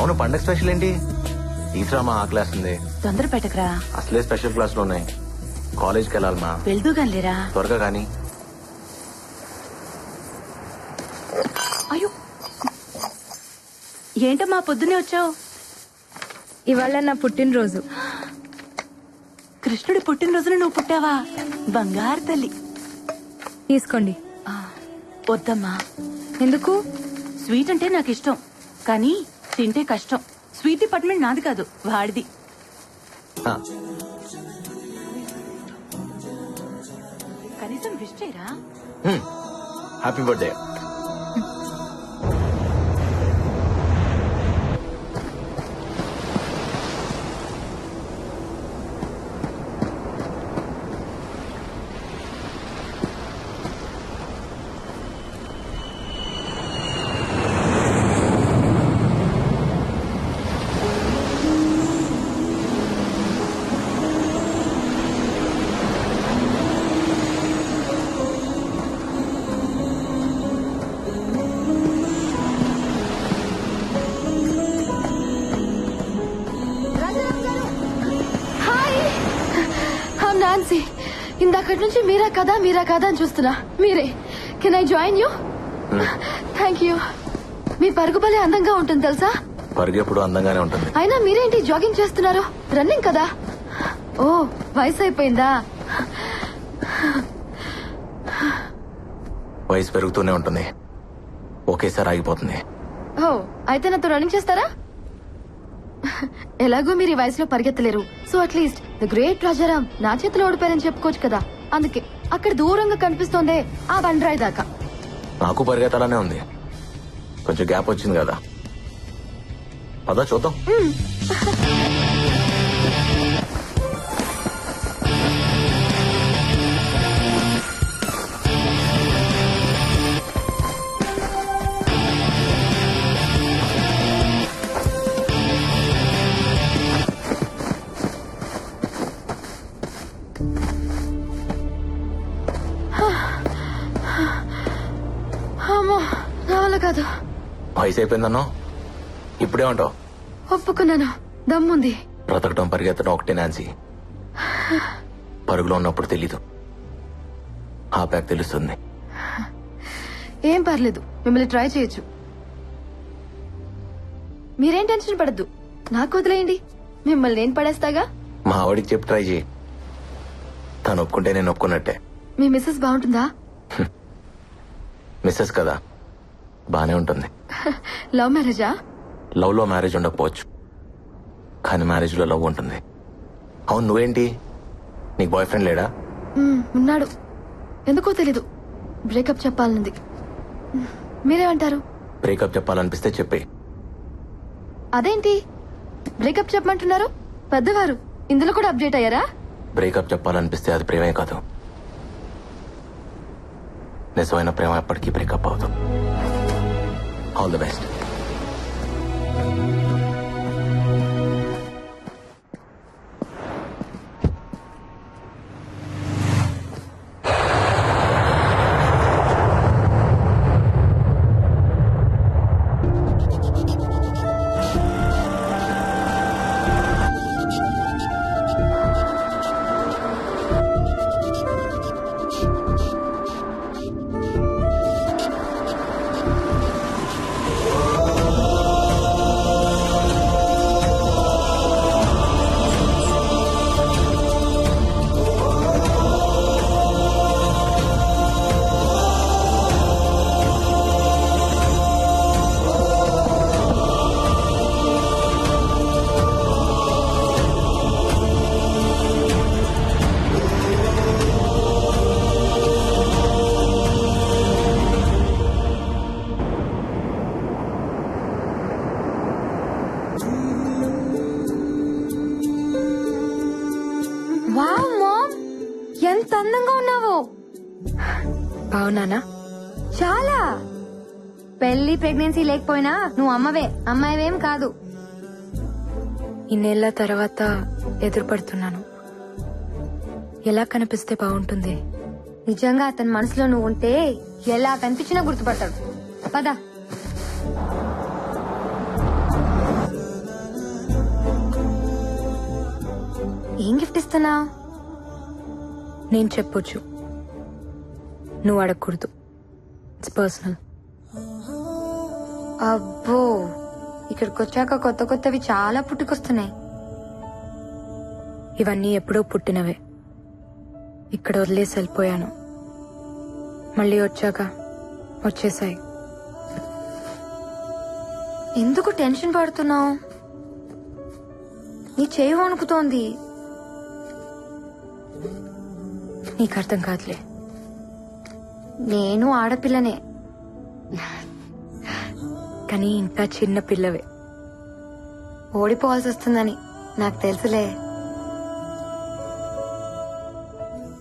అవును, పండగ స్పెషల్ ఏంటి? ఈసరా మా ఆ క్లాస్ ఉంది. తొందర పెట్టకరా. అసలే స్పెషల్ క్లాసులు ఉన్నాయి. కాలేజ్కి వెళ్ళాలి మా. వెళ్తూ గానిలేరా. త్వరగా కానీ. అయ్యో, ఏంటమ్మా పొద్దునే వచ్చావు? ఇవాళ నా పుట్టినరోజు. కృష్ణుడి పుట్టినరోజున నువ్వు పుట్టావా? బంగారు తల్లి. తీసుకోండి. వద్దమ్మా. ఎందుకు? స్వీట్ అంటే నాకు ఇష్టం, కానీ తింటే కష్టం. స్వీట్ డిపార్ట్మెంట్ నాది కాదు, వాడిది. ఆ, కనీసం విష్ చేయరా. Happy birthday. నాన్సీ, ఇందాకటి నుంచి మీరా కదా అని చూస్తున్నా. మీరే. Can I join you? Thank you. మీ పరుగు భలే అందంగా ఉంటుంది తెలుసా? పరుగు ఎప్పుడు అందంగానే ఉంటుంది. అయినా మీరేంటి జాగింగ్ చేస్తున్నారు? రన్నింగ్ కదా. ఓ, వయసు అయిపోయిందా? వయసు పెరుగుతూనే ఉంటుంది, ఒకేసారి ఆగిపోతుంది. ఓ, అయితే నాతో రన్నింగ్ చేస్తారా? ఎలాగో మీరు ఈ వయసులో పరిగెత్తలేరు, so at least the great Rajaram నా చేతిలో ఓడిపోయారని చెప్పుకోవచ్చు కదా. అందుకే అక్కడ దూరంగా కనిపిస్తోందే ఆ బండరాయి దాకా. నాకు పరిగెత్తాలనే ఉంది, కొంచెం గ్యాప్ వచ్చింది కదా. పదా చూద్దాం. అమ్మో, నా వల్ల కాదు. వయసు అయిపోయిందన్నో ఇప్పుడే ఉంటావు. ఒప్పుకున్నాను, దమ్ముంది. బ్రతకటం పరిగెత్తడం ఒకటే నాన్సీ. పరుగులో ఉన్నప్పుడు తెలీదు, ఆ ప్యాక్ తెలుస్తుంది. ఏం పర్లేదు, మిమ్మల్ని ట్రై చేయొచ్చు. మీరేం టెన్షన్ పడద్దు, నాకు వదిలేయండి. మిమ్మల్ని నేను పడేస్తాగా. మా ఆవిడికి చెప్పి ట్రై చేయి, తను ఒప్పుకుంటే నేను ఒప్పుకున్నట్టే. మీ మిస్సెస్ బాగుంటుందా? మిస్సెస్ కదా, బానే ఉంటుంది. లవ్ మ్యారేజా? లవ్ లో మ్యారేజ్ ఉండకపోవచ్చు, కానీ మ్యారేజ్ లో లవ్ ఉంటుంది. అవును, నువ్వేంటి, నీకు బాయ్ ఫ్రెండ్ లేడా? ఉన్నాడు, ఎందుకో తెలీదు. బ్రేకప్ చెప్పాలనుంది. మీరేమంటారు? బ్రేకప్ చెప్పాలనిపిస్తే చెప్పే. అదేంటి బ్రేకప్ చెప్పమంటున్నారు? పెద్దవారు ఇందులో కూడా అప్డేట్ అయ్యారా? బ్రేకప్ చెప్పాలనిపిస్తే అది ప్రేమే కాదు. నిజమైన ప్రేమ ఎప్పటికీ బ్రేకప్ అవుతుంది. All the best. Wow ma'am, ఎంత అందంగా ఉన్నావు. బావున్నానా? చాలా. పెళ్లి ప్రెగ్నెన్సీ లేకపోయినా నువ్వు అమ్మాయివేం కాదు. ఇన్నేళ్ల తర్వాత ఎదురుపడుతున్నాను. ఎలా కనిపిస్తే బాగుంటుంది? నిజంగా అతని మనసులో నువ్వు ఉంటే ఎలా కనిపించినా గుర్తుపడతాడు. పద. ఏం గిఫ్ట్ ఇస్తున్నావు? నేను చెప్పొచ్చు, నువ్వు అడగకూడదు. It's personal. అబ్బో, ఇక్కడికి వచ్చాక కొత్త కొత్తవి చాలా పుట్టుకొస్తున్నాయి. ఇవన్నీ ఎప్పుడో పుట్టినవే. ఇక్కడ వదిలేసి వెళ్ళిపోయాను, మళ్ళీ వచ్చాక వచ్చేసాయి. ఎందుకు టెన్షన్ పడుతున్నావు? నీ చేయి వణుకుతోంది. నీకు అర్థం కాదులే, నేను ఆడపిల్లనే, కానీ ఇంకా చిన్న పిల్లవే. ఓడిపోవాల్సి వస్తుందని నాకు తెలుసులే.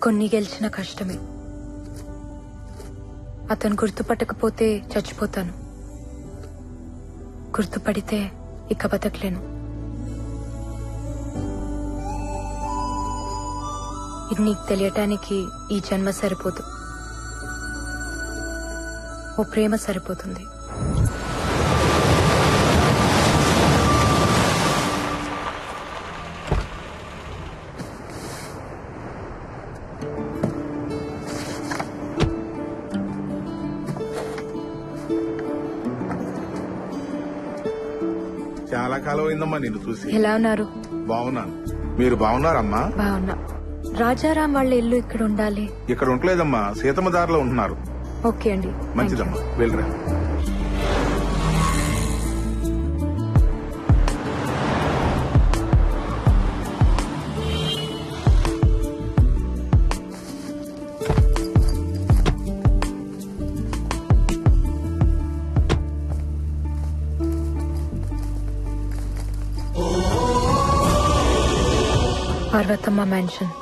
కొన్ని గెలిచిన కష్టమే. అతను గుర్తుపట్టకపోతే చచ్చిపోతాను, గుర్తుపడితే ఇక బతకలేను. ఇది నీకు తెలియటానికి ఈ జన్మ సరిపోదు, ఓ ప్రేమ సరిపోతుంది. చాలా కాలం అయిందమ్మా నిన్ను చూసి. ఎలా ఉన్నారు? బాగున్నాను, మీరు బాగున్నారమ్మా? బాగున్నా. రాజారాం వాళ్ళ ఇల్లు ఇక్కడ ఉండాలి. ఇక్కడ ఉండలేదమ్మా, సీతమ్మ దారిలో ఉంటున్నారు. ఓకే అండి, మంచిదమ్మా, వెళ్ళరా. పార్వతమ్మ మ్యాన్షన్.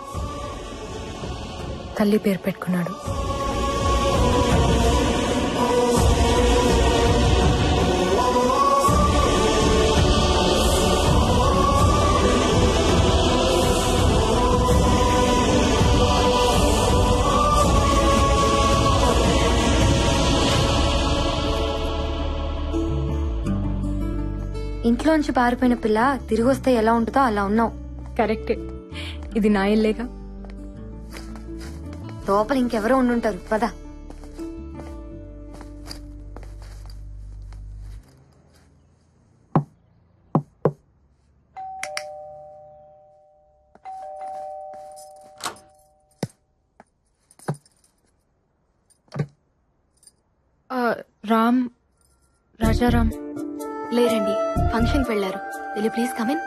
తల్లి పేరు పెట్టుకున్నాడు. ఇంట్లోంచి పారిపోయిన పిల్ల తిరిగి వస్తే ఎలా ఉంటుందో అలా ఉన్నావు. కరెక్టే, ఇది నా ఇల్లేగా. లోపల ఇంకెవరో ఉండుంటారు, పద. రామ్, రాజారాం లేరండి, ఫంక్షన్కి వెళ్లారు. Will you please come in?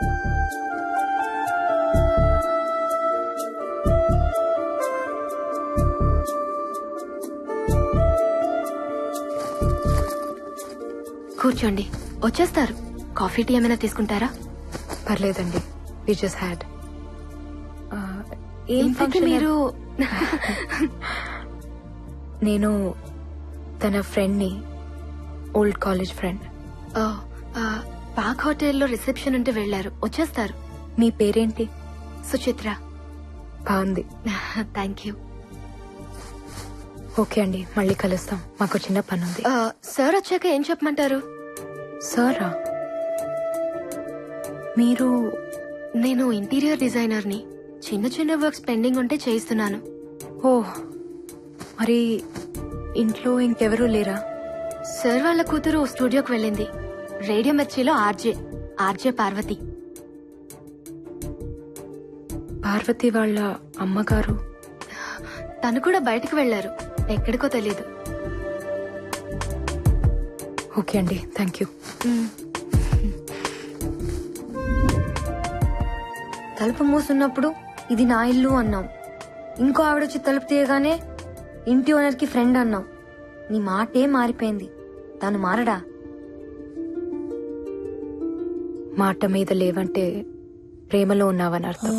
కూర్చోండి, వచ్చేస్తారు. కాఫీ టీ ఏమైనా తీసుకుంటారా? పర్లేదండి, వి జస్ట్ హ్యాడ్. ఏం ఫంక్షన్? మీరు నేను తన ఫ్రెండ్ ని, ఓల్డ్ కాలేజ్ ఫ్రెండ్. పాక్ హోటల్లో రిసెప్షన్ ఉంటే వెళ్లారు, వచ్చేస్తారు. మీ పేరేంటి? సుచిత్ర. బాగుంది. Thank you. ఓకే అండి, మళ్ళీ కలుస్తాం, మాకు చిన్న పని ఉంది. సార్ వచ్చాక ఏం చెప్పమంటారు? సారా? మీరు? నేను ఇంటీరియర్ డిజైనర్ని, చిన్న చిన్న వర్క్స్ పెండింగ్ ఉంటే చేయిస్తున్నాను. ఓ, మరి ఇంట్లో ఇంకెవరూ లేరా? సార్ వాళ్ళ కూతురు స్టూడియోకి వెళ్ళింది, రేడియో మిర్చిలో ఆర్జే పార్వతి. పార్వతి వాళ్ళ అమ్మగారు? తను కూడా బయటకు వెళ్లారు, ఎక్కడికో తెలీదు. ఓకే అండి, థ్యాంక్ యూ. తలుపు మూసున్నప్పుడు ఇది నా ఇల్లు అన్నాం, ఇంకో ఆవిడొచ్చి తలుపు తీయగానే ఇంటి ఓనర్ కి ఫ్రెండ్ అన్నాం. నీ మాటే మారిపోయింది, తను మారడా? మాట మీద లేవంటే ప్రేమలో ఉన్నావని అర్థం.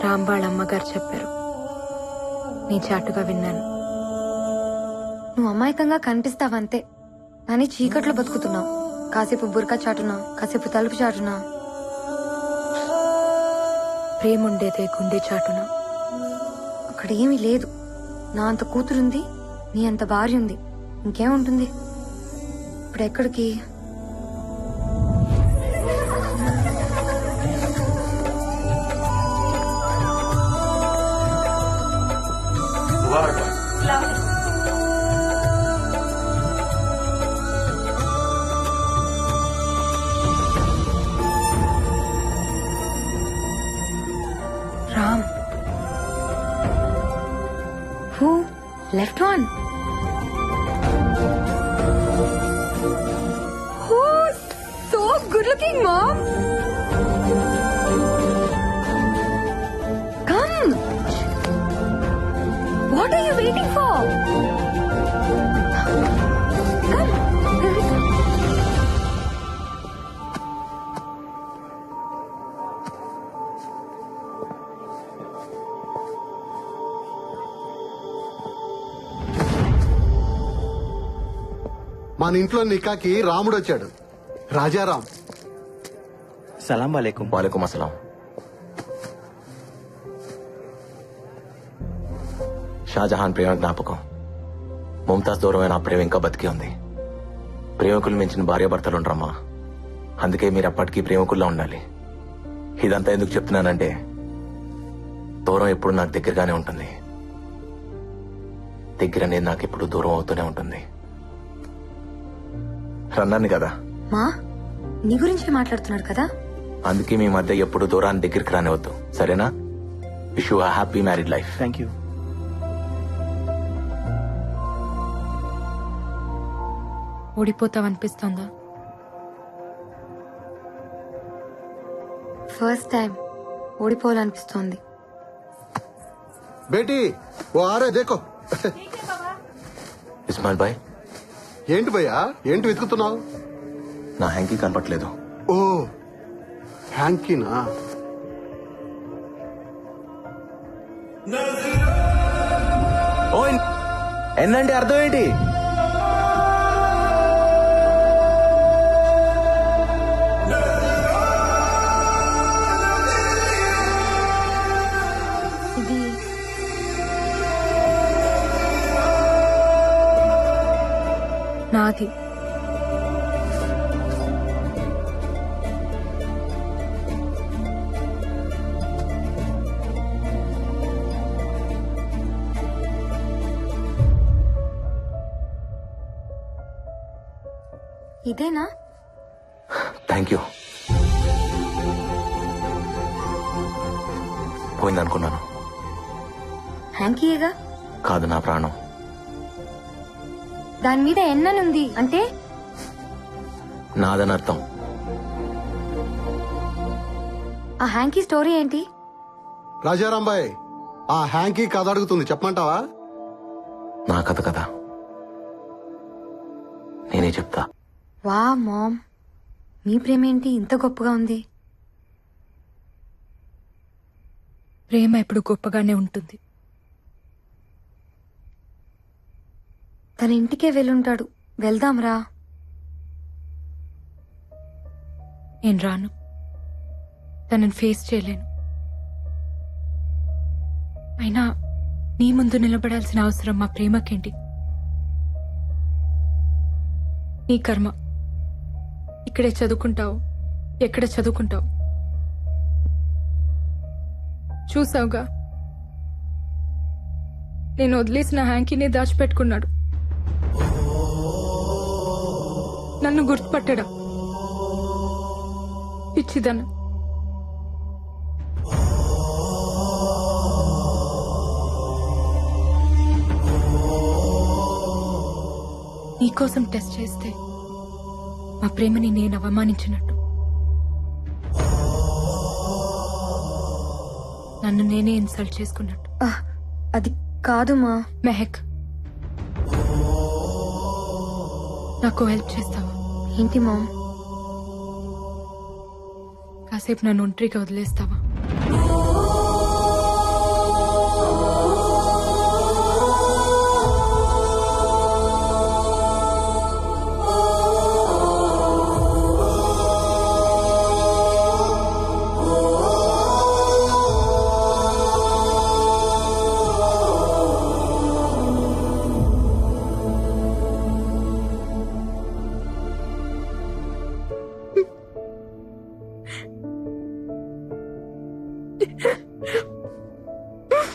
రామ్ వాళ్ళ అమ్మగారు చెప్పారు, నీ చాటుగా విన్నాను. నువ్వు అమాయకంగా కనిపిస్తావంతే, కానీ చీకట్లో బతుకుతున్నావు. కాసేపు బురకా చాటునా, కాసేపు తలుపు చాటునా. ప్రేముండేదే గుండె చాటునా. అక్కడ ఏమీ లేదు. నా అంత కూతురుంది, నీ అంత భార్య ఉంది, ఇంకేముంటుంది? ఇప్పుడు ఎక్కడికి? Left one. Oh, so good looking, Mom. Come. What are you waiting for? Come. మన ఇంట్లో నికాకి రాముడు వచ్చాడు, రాజారాం. సలాం వాలేకుం. వాలేకుం అస్సలాం. షాజహాన్ ప్రేమ జ్ఞాపకం. ముంతాజ్ దూరమైన ఆ ప్రేమ ఇంకా బతికి ఉంది. ప్రేమికులు మించిన భార్యాభర్తలు ఉండరమ్మా. అందుకే మీరు ఎప్పటికీ ప్రేమికుల్లో ఉండాలి. ఇదంతా ఎందుకు చెప్తున్నానంటే దూరం ఎప్పుడు నాకు దగ్గరగానే ఉంటుంది. దగ్గర అనేది నాకు ఎప్పుడు దూరం అవుతూనే ఉంటుంది. రన్నాను కదా, మా నీ గురించే మాట్లాడుతున్నాడు కదా. అందుకే మీ మధ్య ఎప్పుడు దూరాన్ని దగ్గరికి రానివద్దు, సరేనా? Wish you a happy married life. Thank you. ఓడిపోతావనిపిస్తోందా? ఫస్ట్ టైం ఓడిపోవాలనిపిస్తోంది. బేటీ ఓ ఆరే దేకో. ఇస్మాయిల్ భాయ్, ఏంటి భయ్యా, ఏంటి వెతుకుతున్నావు? నా హ్యాంకీ కనపట్లేదు. ఓ హ్యాంకీనా? ఓ ఎన్నంటే అర్థం ఏంటి? ఇది నాది. ఇదేనా? Thank you. పోయిందనుకున్నాను. హ్యాంకీయేగా. కాదు, నా ప్రాణం. దాని మీద ఎన్ననుంది అంటే నాదని అర్థం. ఆ హ్యాంకీ స్టోరీ ఏంటి? రాజారాం బాయ్, ఆ హ్యాంకీ కథ అడుగుతుంది, చెప్పమంటావా? నా కథ కదా, నేనే చెప్తా. వా మామ్, మీ ప్రేమ ఏంటి ఇంత గొప్పగా ఉంది? ప్రేమ ఎప్పుడు గొప్పగానే ఉంటుంది. తన ఇంటికే వెళ్ళుంటాడు, వెళ్దాంరా. నేను రాను. తనని ఫేస్ చేయలేను. అయినా నీ ముందు నిలబడాల్సిన అవసరం మా ప్రేమకేంటి? నీ కర్మ. ఇక్కడే చదువుకుంటావు, ఎక్కడ చదువుకుంటావు చూసావుగా. నేను వదిలేసిన హ్యాంకీనే దాచిపెట్టుకున్నాడు. నన్ను గుర్తుపట్టడా? పిచ్చిదన్న. నీకోసం టెస్ట్ చేస్తే మా ప్రేమని నేను అవమానించినట్టు, నన్ను నేనే ఇన్సల్ట్ చేసుకున్నట్టు. అది కాదు మా. మెహక్, నాకు హెల్ప్ చేస్తావా? ఏంటి మామ్? కాసేపు నన్ను ఒంటరిగా వదిలేస్తావా?